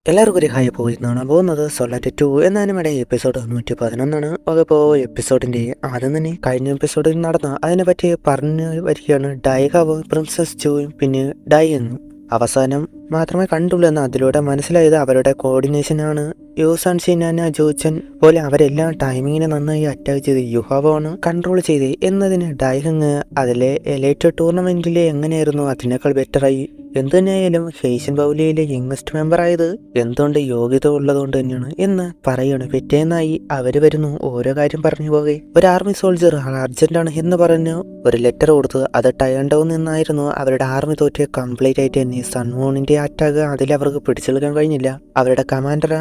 എല്ലാവർക്കും ഒരു ഹായ് പോയിരുന്നാണ് പോകുന്നത് സോളാറ്റ് 2 എന്ന അനിമയുടെ എപ്പിസോഡ് 111. അപ്പോൾ എപ്പിസോഡിന്റെ ആദ്യം തന്നെ കഴിഞ്ഞ എപ്പിസോഡിൽ നടന്ന അതിനെ പറ്റി പറഞ്ഞു വരികയാണ്. ഡൈഹാവ് പ്രിൻസസ് ജോയും പിന്നെ ഡൈ എന്നും അവസാനം മാത്രമേ കണ്ടുള്ളൂ എന്ന് അതിലൂടെ മനസ്സിലായത് അവരുടെ കോർഡിനേഷനാണ്. യൂസാൻ ഷിനാന ജോച്ചൻ പോലെ അവരെല്ലാം ടൈമിങ്ങിനെ നന്നായി അറ്റാക്ക് ചെയ്ത് യുഹാവാണ് കൺട്രോൾ ചെയ്ത് എന്നതിന് ഡൈഹങ് അതിലെ എലൈറ്റ് ടൂർണമെന്റിലെ എങ്ങനെയായിരുന്നു അതിനേക്കാൾ ബെറ്ററായി. എന്തു തന്നെയായാലും ഹെയ്സൻ ബൗലിയിലെ യങ്ങസ്റ്റ് മെമ്പർ ആയത് എന്തുകൊണ്ട് യോഗ്യത ഉള്ളതുകൊണ്ട് തന്നെയാണ് എന്ന് പറയണം. പിറ്റേന്നായി അവര് വരുന്നു, ഓരോ കാര്യം പറഞ്ഞു പോകെ ഒരു ആർമി സോൾജർ അർജന്റാണ് എന്ന് പറഞ്ഞു ഒരു ലെറ്റർ കൊടുത്തു. അത് ടയൻഡൌൺ നിന്നായിരുന്നു. അവരുടെ ആർമി തോറ്റ് കംപ്ലീറ്റ് ആയിട്ട് തന്നെ സൺമൂണിന്റെ അറ്റാക്ക് അതിൽ അവർക്ക് പിടിച്ചെടുക്കാൻ കഴിഞ്ഞില്ല. അവരുടെ കമാൻഡർ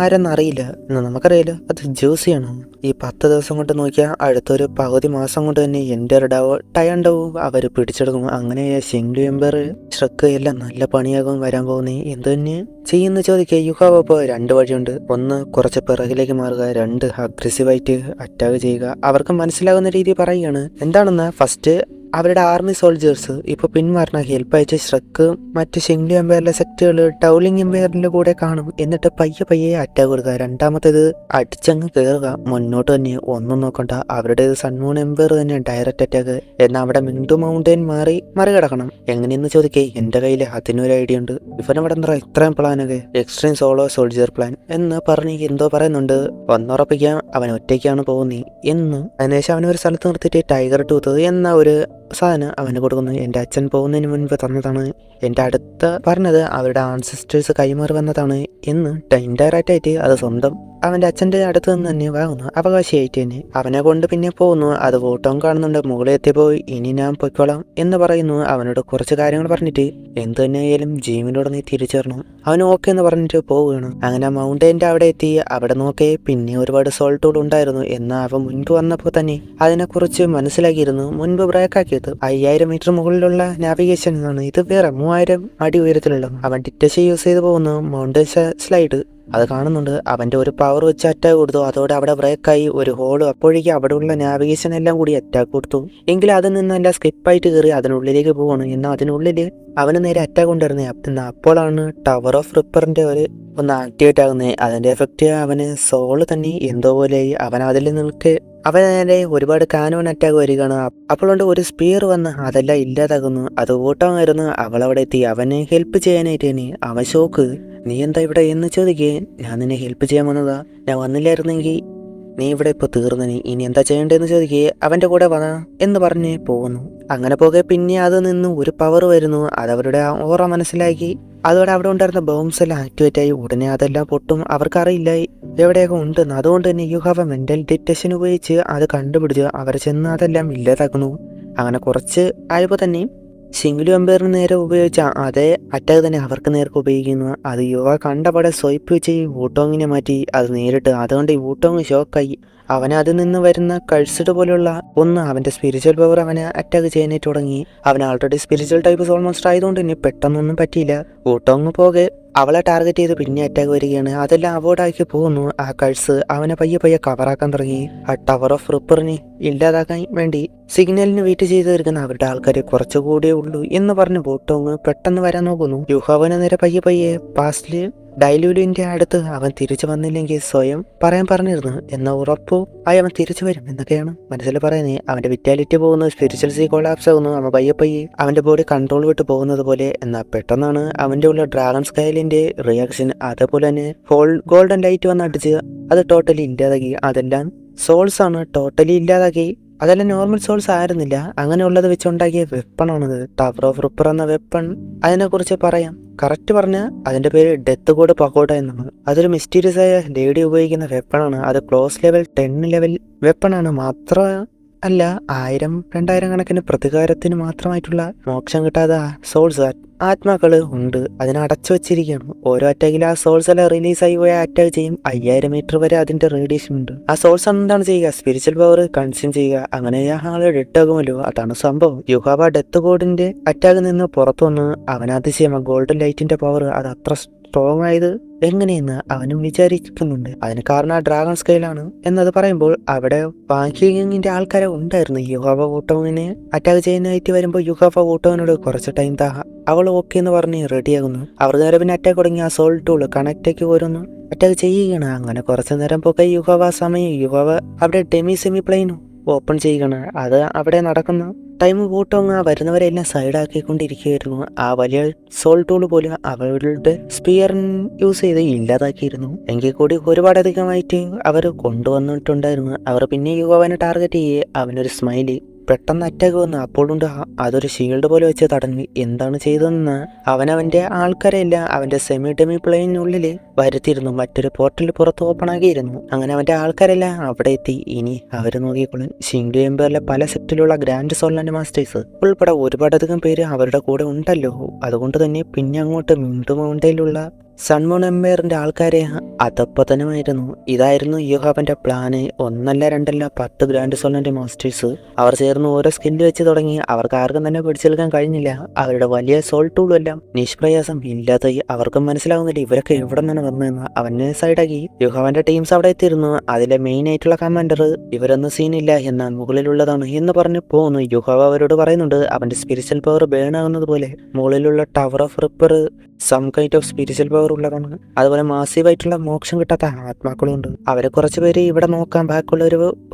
ആരെന്നറിയില്ല എന്ന് നമുക്കറിയില്ല, അത് ജോസിയാണ്. ഈ 10 ദിവസം കൊണ്ട് നോക്കിയാൽ അടുത്തൊരു പകുതി മാസം കൊണ്ട് തന്നെ എൻ്റെ ടയൻഡവും അവർ പിടിച്ചെടുക്കും. അങ്ങനെ ഷിങ്ഡു എംബർ ഷ്രക്ക് എല്ലാം നല്ല പണിയാകും വരാൻ പോകുന്നേ. എന്തു തന്നെ ചെയ്യുന്ന ചോദിക്കുക. യുഹാവ് ഇപ്പോൾ 2 വഴിയുണ്ട്. ഒന്ന് കുറച്ച് പിറകിലേക്ക് മാറുക, 2 അഗ്രസീവായിട്ട് അറ്റാക്ക് ചെയ്യുക. അവർക്ക് മനസ്സിലാകുന്ന രീതി പറയുകയാണ്. എന്താണെന്ന് ഫസ്റ്റ് അവരുടെ ആർമി സോൾജേഴ്സ് ഇപ്പോൾ പിന്മാറണ ഹെൽപ്പ് അയച്ച ഷ്രക്ക് മറ്റ് ഷിങ്ലി എംപയറിലെ സെക്റ്റുകൾ ടൗലിംഗ് എംപയറിന്റെ കൂടെ കാണും. എന്നിട്ട് പയ്യെ അറ്റാക്ക് കൊടുക്കുക. രണ്ടാമത്തേത് അടിച്ചങ്ങ് കയറുക, മുന്നോട്ട് തന്നെ ഒന്നും നോക്കണ്ട. അവരുടേത് സൺമൂൺ എംപയർ തന്നെ ഡയറക്റ്റ് അറ്റാക്ക്. എന്നാൽ അവിടെ മിൻഡു മൗണ്ടൈൻ മറികടക്കണം. എങ്ങനെയെന്ന് ചോദിക്കേ എൻ്റെ കയ്യിൽ അതിനൊരു ഐഡിയ ഉണ്ട്. ഇവനവിടെ എന്താ ഇത്രയും പ്ലാനൊക്കെ എക്സ്ട്രീം സോളോ സോൾജിയർ പ്ലാൻ എന്ന് പറഞ്ഞ് എന്തോ പറയുന്നുണ്ട്. ഒന്നുറപ്പിക്കാം, അവൻ ഒറ്റയ്ക്കാണ് പോകുന്നത് എന്ന്. അതിനുശേഷം അവനൊരു സ്ഥലത്ത് നിർത്തിയിട്ട് ടൈഗർ ടൂത്ത് എന്ന ഒരു സാധനം അവന് കൊടുക്കുന്നു. എൻ്റെ അച്ഛൻ പോകുന്നതിന് മുൻപ് തന്നതാണ്. എൻ്റെ അടുത്ത് പറഞ്ഞത് അവരുടെ ആൻസിസ്റ്റേഴ്സ് കൈമാറി വന്നതാണ് എന്ന് ഇൻഡയറക്റ്റ് ആയിട്ട് അത് സ്വന്തം അവൻ്റെ അച്ഛൻ്റെ അടുത്ത് നിന്ന് തന്നെ വാങ്ങുന്നു, അവകാശിയായിട്ട് തന്നെ. അവനെ കൊണ്ട് പിന്നെ പോകുന്നു. അത് ഫോട്ടോ കാണുന്നുണ്ട്. മുകളിൽ എത്തിയപ്പോൾ ഇനി ഞാൻ പൊയ്ക്കോളാം എന്ന് പറയുന്നു. അവനോട് കുറച്ച് കാര്യങ്ങൾ പറഞ്ഞിട്ട് എന്ത് തന്നെയായാലും ജീവനോട് നീ തിരിച്ചു വരണം. അവൻ ഓക്കെ എന്ന് പറഞ്ഞിട്ട് പോവുകയാണ്. അങ്ങനെ മൗണ്ടൈൻ്റെ അവിടെ എത്തി. അവിടെ നോക്കേ പിന്നെ ഒരുപാട് സോൾട്ടുകൾ ഉണ്ടായിരുന്നു. എന്നാൽ അവൻ മുൻപ് വന്നപ്പോൾ തന്നെ അതിനെക്കുറിച്ച് മനസ്സിലാക്കിയിരുന്നു. മുൻപ് ബ്രേക്കാക്കിയത് 5000 മീറ്റർ മുകളിലുള്ള നാവിഗേഷൻ ആണ്. ഇത് വേറെ 3000 അടി ഉയരത്തിലുള്ള. അവൻ ഡിറ്റച്ച് യൂസ് ചെയ്ത് പോകുന്നു. മൗണ്ടൻ സ്ലൈഡ് അത് കാണുന്നുണ്ട്. അവൻ്റെ ഒരു പവർ വെച്ച് അറ്റാക്ക് കൊടുത്തു. അതോടെ അവിടെ ബ്രേക്കായി ഒരു ഹോള്. അപ്പോഴേക്കും അവിടെയുള്ള നാവിഗേഷൻ എല്ലാം കൂടി അറ്റാക്ക് കൊടുത്തു. എങ്കിലും അതിൽ നിന്നെല്ലാം സ്കിപ്പായിട്ട് കയറി അതിനുള്ളിലേക്ക് പോവാണ്. എന്നാൽ അതിനുള്ളിൽ അവന് നേരെ അറ്റാക്ക് കൊണ്ടുവരുന്നത്. അപ്പോഴാണ് ടവർ ഓഫ് റിപ്പറിന്റെ ഒന്ന് ആക്ടിവേറ്റ് ആകുന്നത്. അതിന്റെ എഫക്റ്റ് അവന് സോള് തന്നെ എന്തോ പോലെയായി. അവൻ അതിൽ നിൽക്ക് അവൻ നേരെ ഒരുപാട് കാനോൺ അറ്റാക്ക് വരികയാണ്. അപ്പോഴുണ്ട് ഒരു സ്പിയർ വന്ന് അതെല്ലാം ഇല്ലാതാകുന്നു. അത് ഓട്ടമായിരുന്നു. അവളവിടെ എത്തി അവനെ ഹെൽപ്പ് ചെയ്യാനായിട്ട് തന്നെ. അവൻ ഷോക്ക്, നീ എന്താ ഇവിടെ എന്ന് ചോദിക്കേ. ഞാൻ നിന്നെ ഹെൽപ്പ് ചെയ്യാൻ വന്നതാ, ഞാൻ വന്നില്ലായിരുന്നെങ്കിൽ നീ ഇവിടെ ഇപ്പോൾ തീർന്നനി. ഇനി എന്താ ചെയ്യേണ്ടതെന്ന് ചോദിക്കേ. അവൻ്റെ കൂടെ വന്നാ എന്ന് പറഞ്ഞ് പോകുന്നു. അങ്ങനെ പോകെ പിന്നെ അത് നിന്ന് ഒരു പവർ വരുന്നു. അതവരുടെ ഓറ മനസ്സിലാക്കി. അതോടെ അവിടെ ഉണ്ടായിരുന്ന ബോംസ് എല്ലാം ആക്ടിവേറ്റ് ആയി. ഉടനെ അതെല്ലാം പൊട്ടും. അവർക്കറിയില്ല എവിടെയൊക്കെ ഉണ്ടെന്ന്. അതുകൊണ്ട് തന്നെ you have A mental detection ഉപയോഗിച്ച് അത് കണ്ടുപിടിച്ച് അവർ ചെന്ന് അതെല്ലാം ഇല്ലാതാക്കുന്നു. അങ്ങനെ കുറച്ച് ആയപ്പോൾ തന്നെ സിംഗിൾ എംപയറിന് നേരെ ഉപയോഗിച്ച അതേ അറ്റാക്ക് തന്നെ അവർക്ക് നേർക്ക് ഉപയോഗിക്കുന്നു. അത് യുവ കണ്ടപടെ സ്വൈപ്പ് വെച്ച് വൂട്ടോങ്ങിനെ മാറ്റി അത് നേരിട്ട്. അതുകൊണ്ട് വൂട്ടോങ് ഷോക്കായി. അവനെ അതിൽ നിന്ന് വരുന്ന കഴ്സിഡ് പോലുള്ള ഒന്ന് അവൻ്റെ സ്പിരിച്വൽ പവർ അവനെ അറ്റാക്ക് ചെയ്യാനായിട്ട് തുടങ്ങി. അവൻ ആൾറെഡി സ്പിരിച്വൽ ടൈപ്പ് ഓൾമോസ്റ്റ് ആയതുകൊണ്ട് തന്നെ പെട്ടെന്നൊന്നും പറ്റിയില്ല. വൂട്ടോങ് പോകെ അവളെ ടാർഗറ്റ് ചെയ്ത് പിന്നെ അറ്റാക്ക് വരികയാണ്. അതെല്ലാം അവോർഡാക്കി പോകുന്നു. ആ കഴ്സ് അവനെ പയ്യെ കവറാക്കാൻ തുടങ്ങി. ആ ടവർ ഓഫ് റിപ്പറിനെ ഇല്ലാതാക്കാൻ വേണ്ടി സിഗ്നലിന് വെയിറ്റ് ചെയ്ത് തീർക്കുന്ന അവരുടെ ആൾക്കാർ കുറച്ചുകൂടിയേ ഉള്ളൂ എന്ന് പറഞ്ഞ് വൂട്ടോങ് പെട്ടെന്ന് വരാൻ നോക്കുന്നു. യുഹാവനെ നേരെ പയ്യെ പാസ്റ്റില് ഡൈലൂലിന്റെ അടുത്ത് അവൻ തിരിച്ചു വന്നില്ലെങ്കിൽ സ്വയം പറയാൻ പറഞ്ഞിരുന്നു. എന്നാൽ ഉറപ്പു അവൻ തിരിച്ചു വരും എന്നൊക്കെയാണ് മനസ്സിൽ പറയുന്നത്. അവന്റെ വിറ്റാലിറ്റി പോകുന്നു. സ്പിരിച്വൽ സീ കൊളാപ്സ് ആകുന്നു. അവൻ പയ്യെ അവന്റെ ബോഡി കൺട്രോൾ വിട്ട് പോകുന്നത് പോലെ. എന്നാൽ പെട്ടെന്നാണ് അവന്റെ ഉള്ള ഡ്രാഗൺ സ്കൈലിന്റെ റിയാക്ഷൻ. അതേപോലെ തന്നെ ഗോൾഡൻ ലൈറ്റ് വന്ന് അടിച്ച് അത് ടോട്ടലി ഇല്ലാതാക്കി. അതെല്ലാം സോൾസ് ആണ് ടോട്ടലി ഇല്ലാതാക്കി. അതെല്ലാം നോർമൽ സോൾസ് ആയിരുന്നില്ല. അങ്ങനെയുള്ളത് വെച്ചുണ്ടാക്കിയ വെപ്പണാണിത്. ടവർ ഓഫ് റിപ്പർ എന്ന വെപ്പൺ അതിനെക്കുറിച്ച് പറയാം. കറക്റ്റ് പറഞ്ഞാൽ അതിന്റെ പേര് ഡെത്ത് കോഡ് പക്കോട്ട എന്നാണ്. അതൊരു മിസ്റ്റീരിയസ് ആയ ലേഡി ഉപയോഗിക്കുന്ന വെപ്പണാണ്. അത് ക്ലോസ് ലെവൽ 10 ലെവൽ വെപ്പണാണ്. അല്ല 1000 2000 കണക്കിന് പ്രതികാരത്തിന് മാത്രമായിട്ടുള്ള മോക്ഷം കിട്ടാതെ സോൾസ് ആത്മാക്കള് ഉണ്ട്. അതിനടച്ചു വെച്ചിരിക്കുകയാണ്. ഓരോ അറ്റാക്കിൽ ആ സോൾസ് എല്ലാം റിലീസായി പോയ അറ്റാക്ക് ചെയ്യും. 5000 മീറ്റർ വരെ അതിന്റെ റേഡിയേഷൻ ഉണ്ട്. ആ സോൾസ് എന്താണ് ചെയ്യുക? സ്പിരിച്വൽ പവർ കൺസ്യൂം ചെയ്യുക. അങ്ങനെ ആള് ഡെഡ് ആകുമല്ലോ. അതാണ് സംഭവം. യുഹാബ ഡെത്ത് കോഡിന്റെ അറ്റാക്ക് നിന്ന് പുറത്തു വന്ന് അവനതിശയം ഗോൾഡൻ ലൈറ്റിന്റെ പവർ അത് അത്ര സ്ട്രോങ് ആയത് എങ്ങനെയെന്ന് അവനും വിചാരിക്കുന്നുണ്ട്. അതിന് കാരണം ആ ഡ്രാഗൺ സ്കെയിലാണ് എന്നത് പറയുമ്പോൾ അവിടെ വാങ്കിങ്ങിന്റെ ആൾക്കാരെ ഉണ്ടായിരുന്നു. യുഹാവ വൂട്ടോങ്ങിനെ അറ്റാക്ക് ചെയ്യാനായിട്ട് വരുമ്പോൾ യുഹാവ വൂട്ടോങ്ങിനോട് കുറച്ച് ടൈം താ, അവൾ ഓക്കെ എന്ന് പറഞ്ഞ് റെഡിയാകുന്നു. അവർ നേരെ പിന്നെ അറ്റാക്ക് തുടങ്ങി. ആ സോൾ ടൂൾ കണക്റ്റേക്ക് ഓരോന്ന് അറ്റാക്ക് ചെയ്യുകയാണ്. അങ്ങനെ കുറച്ചു നേരം പോക്കെ യുഹാവ സമയം യുഹാവ അവിടെ സെമി പ്ലെയിനും ഓപ്പൺ ചെയ്യുകയാണ്. അത് അവിടെ നടക്കുന്ന ടൈം വൂട്ടോങ് വരുന്നവരെല്ലാം സൈഡാക്കിക്കൊണ്ടിരിക്കുകയായിരുന്നു. ആ വലിയ സോൾ ടൂൾ പോലും അവരുടെ സ്പിയർ യൂസ് ചെയ്ത് ഇല്ലാതാക്കിയിരുന്നു. എങ്കിൽ കൂടി ഒരുപാടധികമായിട്ട് അവർ കൊണ്ടുവന്നിട്ടുണ്ടായിരുന്നു. അവർ പിന്നെ യുവാവിനെ ടാർഗറ്റ് ചെയ്യേ അവനൊരു സ്മൈലി പെട്ടെന്ന് അറ്റാക്ക് വന്നു. അപ്പോഴുണ്ട് അതൊരു ഷീൽഡ് പോലെ വെച്ച് തടഞ്ഞു. എന്താണ് ചെയ്തതെന്ന് അവനവന്റെ ആൾക്കാരെല്ലാം അവന്റെ സെമി പ്ലെയിനുള്ളിൽ വരുത്തിയിരുന്നു. മറ്റൊരു പോർട്ടൽ പുറത്ത് ഓപ്പൺ ആക്കിയിരുന്നു. അങ്ങനെ അവന്റെ ആൾക്കാരെല്ലാം അവിടെ എത്തി. ഇനി അവർ നോക്കിക്കൊള്ളും. ഷിങ്ഡു എംപയറിലെ പല സെറ്റിലുള്ള ഗ്രാൻഡ് സോൾലാൻഡ് മാസ്റ്റേഴ്സ് ഉൾപ്പെടെ ഒരുപാടധികം പേര് അവരുടെ കൂടെ ഉണ്ടല്ലോ. അതുകൊണ്ട് തന്നെ പിന്നെ അങ്ങോട്ട് മിണ്ടു മൗണ്ടയിലുള്ള സൺമൂൺ എംപയറിന്റെ ആൾക്കാരെ അധപ്പതനമായിരുന്നു. ഇതായിരുന്നു യുഹാവന്റെ പ്ലാന്. ഒന്നല്ല രണ്ടല്ല 10 ഗ്രാൻഡ് സോൾലാൻഡ് മാസ്റ്റേഴ്സ് അവർ ചേർന്ന് ഓരോ സ്കില്ല് വെച്ച് തുടങ്ങി. അവർക്ക് ആർക്കും തന്നെ പിടിച്ചെടുക്കാൻ കഴിഞ്ഞില്ല. അവരുടെ വലിയ സോൾ ടൂളും എല്ലാം നിഷ്പ്രയാസം ഇല്ലാതായി. അവർക്കും മനസ്സിലാവുന്നില്ല ഇവരൊക്കെ എവിടെ നിന്നാണ് വന്നതെന്ന്. അവനെ സൈഡാക്കി യുഹാവന്റെ ടീംസ് അവിടെ എത്തിയിരുന്നു. അതിലെ മെയിൻ ആയിട്ടുള്ള കമാൻഡർ ഇവരൊന്നും സീനില്ല, എന്നാൽ മുകളിലുള്ളതാണ് എന്ന് പറഞ്ഞ് പോകുന്നു. യുഹാവ അവരോട് പറയുന്നുണ്ട് അവന്റെ സ്പിരിച്വൽ പവർ ബേൺ ആകുന്നത് പോലെ മുകളിലുള്ള tower of ripper some kind of spiritual power ഉള്ളതാണ്. അതുപോലെ മാസീവായിട്ടുള്ള മോക്ഷം കിട്ടാത്ത ആത്മാക്കളും ഉണ്ട്. അവരെ കുറച്ച് പേര് ഇവിടെ നോക്കാൻ ബാക്കിയുള്ള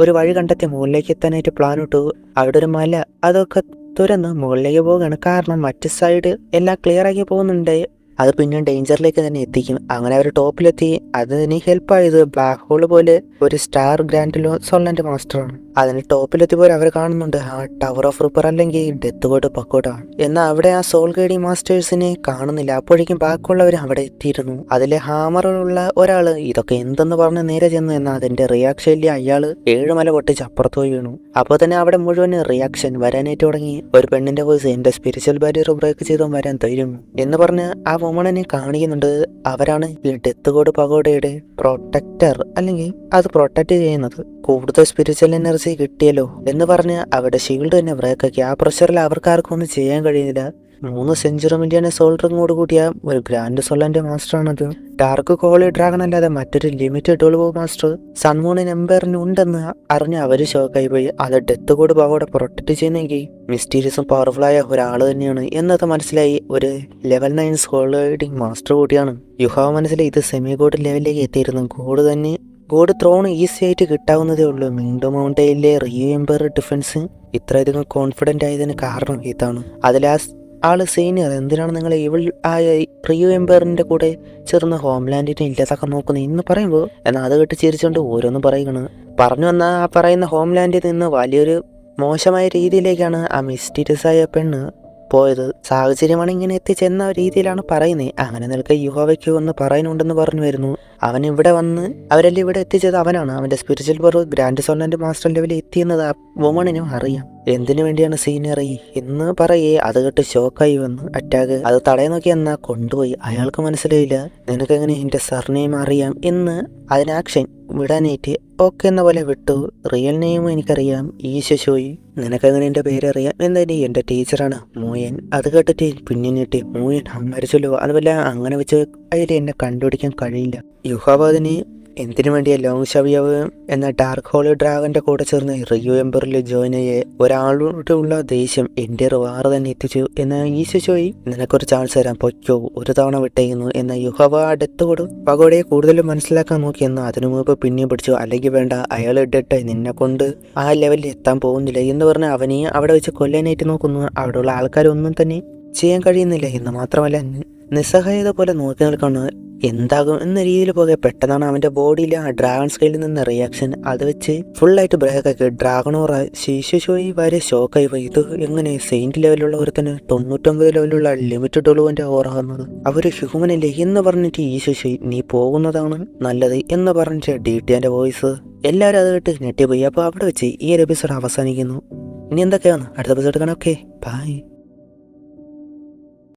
ഒരു വഴി കണ്ടെത്തി മുകളിലേക്ക് എത്താനായിട്ട് പ്ലാൻ ഇട്ടു. അവിടെ ഒരു മല അതൊക്കെ തുറന്ന് മുകളിലേക്ക് പോവുകയാണ്. കാരണം മറ്റു സൈഡ് എല്ലാം ക്ലിയർ ആക്കി പോകുന്നുണ്ട്. അത് പിന്നെ ഡേഞ്ചറിലേക്ക് തന്നെ എത്തിക്കും. അങ്ങനെ അവർ ടോപ്പിലെത്തി. അതിന് ഹെൽപ്പായത് ബ്ലാക്ക് ഹോൾ പോലെ ഒരു സ്റ്റാർ ഗ്രാൻഡ് സോൾലാൻഡ് മാസ്റ്ററാണ്. അതിന് ടോപ്പിലെത്തിയപ്പോൾ അവർ കാണുന്നുണ്ട് ആ ടവർ ഓഫ് റിപ്പർ അല്ലെങ്കിൽ ഡെത്ത് കോട്ട് പക്കോട്ടാണ്. എന്നാൽ അവിടെ ആ സോൾ ഗൈഡിങ് മാസ്റ്റേഴ്സിനെ കാണുന്നില്ല. അപ്പോഴേക്കും ബാക്കിയുള്ളവർ അവിടെ എത്തിയിരുന്നു. അതിലെ ഹാമറുള്ള ഒരാള് ഇതൊക്കെ എന്തെന്ന് പറഞ്ഞ് നേരെ ചെന്നു. എന്നാൽ അതിന്റെ റിയാക്ഷനിൽ അയാള് 7 മല പൊട്ടിച്ച് അപ്പുറത്ത് പോയി വീണു. അപ്പോൾ തന്നെ അവിടെ മുഴുവൻ റിയാക്ഷൻ വരാനായിട്ട് തുടങ്ങി. ഒരു പെണ്ണിന്റെ വോയിസ് എന്റെ സ്പിരിച്വൽ ബാരിയർ ബ്രേക്ക് ചെയ്തും വരാൻ തരും എന്ന് പറഞ്ഞ് ആ വുമണിനെ കാണിക്കുന്നുണ്ട്. അവരാണ് ഈ ഡെത്ത് കോഡ് പഗോഡയുടെ പ്രൊട്ടക്ടർ, അല്ലെങ്കിൽ അത് പ്രൊട്ടക്ട് ചെയ്യുന്നത്. കൂടുതൽ സ്പിരിച്വൽ എനർജി കിട്ടിയല്ലോ എന്ന് പറഞ്ഞ് അവിടെ ഷീൽഡ് തന്നെ ബ്രേക്കാക്കി. ആ പ്രഷറിൽ അവർക്കാർക്കും ഒന്നും ചെയ്യാൻ കഴിയുന്നില്ല. 3 സെഞ്ചുറി മില്യൺ സോൾഡറിങ്ങോട് കൂടിയ ഒരു ഗ്രാൻഡ് സോൾലാൻഡ് മാസ്റ്ററാണത്. ഡാർക്ക് കോളി ഡ്രാഗൺ അല്ലാതെ മറ്റൊരു ലിമിറ്റഡ് ഡോൾവോ മാസ്റ്റർ സൺമൂണിൻ എംപയറിന് ഉണ്ടെന്ന് അറിഞ്ഞ് അവര് ഷോക്കായി പോയി. അത് ഡെത്ത് കോഡ് പവോടെ പ്രൊട്ടക്ട് ചെയ്യുന്നെങ്കിൽ മിസ്റ്റീരിയസും പവർഫുൾ ആയ ഒരാൾ തന്നെയാണ് എന്നത് മനസ്സിലായി. ഒരു ലെവൽ 9 സോൾഡിങ് മാസ്റ്റർ കൂടിയാണ്. യുഹാവ് മനസ്സിലായി ഇത് സെമി ഗോഡ് ലെവലിലേക്ക് എത്തിയിരുന്നു. ഗോഡ് ത്രോൺ ഈസി ആയിട്ട് കിട്ടാവുന്നതേ ഉള്ളൂ. മിൻഡോ മൗണ്ടയിലെ റിയു എംപയർ ഡിഫൻസ് ഇത്രയധികം കോൺഫിഡന്റ് ആയതിന് കാരണം ഇതാണ്. അതിലാ ആള് സീനിയർ എന്തിനാണ് നിങ്ങൾ ഇവൾ റിയു എംപയറിന്റെ കൂടെ ചേർന്ന് ഹോംലാൻഡിനെ ഇല്ലാതാക്കാൻ നോക്കുന്നത് എന്ന് പറയുമ്പോൾ എന്നാൽ അത് കേട്ട് ചിരിച്ചുകൊണ്ട് ഓരോന്നും പറയുകയാണ്. പറഞ്ഞു വന്നാൽ ആ പറയുന്ന ഹോംലാൻഡിൽ നിന്ന് വലിയൊരു മോശമായ രീതിയിലേക്കാണ് ആ മിസ്റ്റീരിയസ് ആയ പെണ്ണ് പോയത്. സാഹചര്യമാണ് ഇങ്ങനെ എത്തിച്ചെന്ന രീതിയിലാണ് പറയുന്നത്. അങ്ങനെ നിൽക്കെ യുഹോവയ്ക്ക് ഒന്ന് പറയാനുണ്ടെന്ന് പറഞ്ഞു വരുന്നു. അവൻ ഇവിടെ വന്ന് അവരെല്ലാം ഇവിടെ എത്തിച്ചത് അവനാണ്. അവന്റെ സ്പിരിച്വൽ പവർ ഗ്രാൻഡ് സോൾലാൻഡ് മാസ്റ്റർ ലെവലിൽ എത്തിയെന്നത് ആ വുമണിനും അറിയാം. എന്തിനു വേണ്ടിയാണ് സീനിയർ എന്ന് പറയേ അത് കേട്ട് ഷോക്കായി വന്നു. അറ്റാക്ക് അത് തടയാൻ നോക്കി എന്നാ കൊണ്ടുപോയി. അയാൾക്ക് മനസ്സിലായില്ല നിനക്കെങ്ങനെ എന്റെ സർനെയിം അറിയാം എന്ന്. അതിന് ആക്ഷൻ വിടാനായിട്ട് ഓക്കെ എന്ന പോലെ വിട്ടു. റിയൽ നെയിം എനിക്കറിയാം ഈശോയി, നിനക്കെങ്ങനെ എന്റെ പേരറിയാം എന്തായാലും എന്റെ ടീച്ചറാണ് മൂയൻ. അത് കേട്ടിട്ട് പിന്നെ നീട്ടി മൂയൻ മരിച്ചല്ലോ. അതുപോലെ അങ്ങനെ വെച്ച് അതിൽ എന്നെ കണ്ടുപിടിക്കാൻ കഴിയില്ല. യുഹാബാദിന് എന്തിനു വേണ്ടിയ ലോങ് ഷവിയാവ് എന്ന ഡാർക്ക് ഹോളി ഡ്രാഗന്റെ കൂടെ ചേർന്ന് റിയു എംപയറിൽ ജോയിൻ ചെയ്യേ ഒരാളോടുള്ള ദേഷ്യം എന്റെ റിവാറ് തന്നെ എത്തിച്ചു. എന്നാൽ ഈശോയി നിനക്കൊരു ചാൻസ് തരാം പൊയ്ക്കോ, ഒരു തവണ വിട്ടേക്കുന്നു. എന്നാൽ യുഹവ ഡെത്ത് കോഡ് പഗോഡയെ കൂടുതലും മനസ്സിലാക്കാൻ നോക്കി. എന്നാൽ അതിനു മുമ്പ് പിന്നെയും പിടിച്ചു. അല്ലെങ്കിൽ വേണ്ട അയാൾ ഇട്ടിട്ട് നിന്നെ കൊണ്ട് ആ ലെവലിൽ എത്താൻ പോകുന്നില്ല എന്ന് പറഞ്ഞ് അവനെ അവിടെ വെച്ച് കൊല്ലാനായിട്ട് നോക്കുന്നു. അവിടെയുള്ള ആൾക്കാരൊന്നും തന്നെ ചെയ്യാൻ കഴിയുന്നില്ല. എന്ന് മാത്രമല്ല നിസ്സഹായത പോലെ നോക്കി നിൽക്കുന്നു. എന്താകും എന്ന രീതിയിൽ പോകെ പെട്ടെന്നാണ് അവന്റെ ബോഡിയിൽ ആ ഡ്രാഗൺ സ്കെയിലിൽ നിന്ന് റിയാക്ഷൻ അത് വെച്ച് ഫുള്ളായിട്ട് ബ്രേക്ക് ആക്കി. ഡ്രാഗണോറ ശിശുശോയി വരെ ഷോക്കായി പോയി. ഇത് എങ്ങനെ സെയിന്റ് ലെവലുള്ള ഒരുത്തന് 99 ലെവലുള്ള ലിമിറ്റഡ് ഒളുവിന്റെ ഓറ വന്നത്? അവര് ഹ്യൂമനല്ലേ എന്ന് പറഞ്ഞിട്ട് ഈശോയി നീ പോകുന്നതാണ് നല്ലത് എന്ന് പറഞ്ഞിട്ട് DTന്റെ വോയിസ് എല്ലാവരും അത് കേട്ട് ഞെട്ടിപ്പോയി. അപ്പോൾ അവിടെ വെച്ച് ഈ ഒരു എപ്പിസോഡ് അവസാനിക്കുന്നു. ഇനി എന്തൊക്കെയാണ് അടുത്ത എപ്പിസോഡ് കാണാം. Okay bye.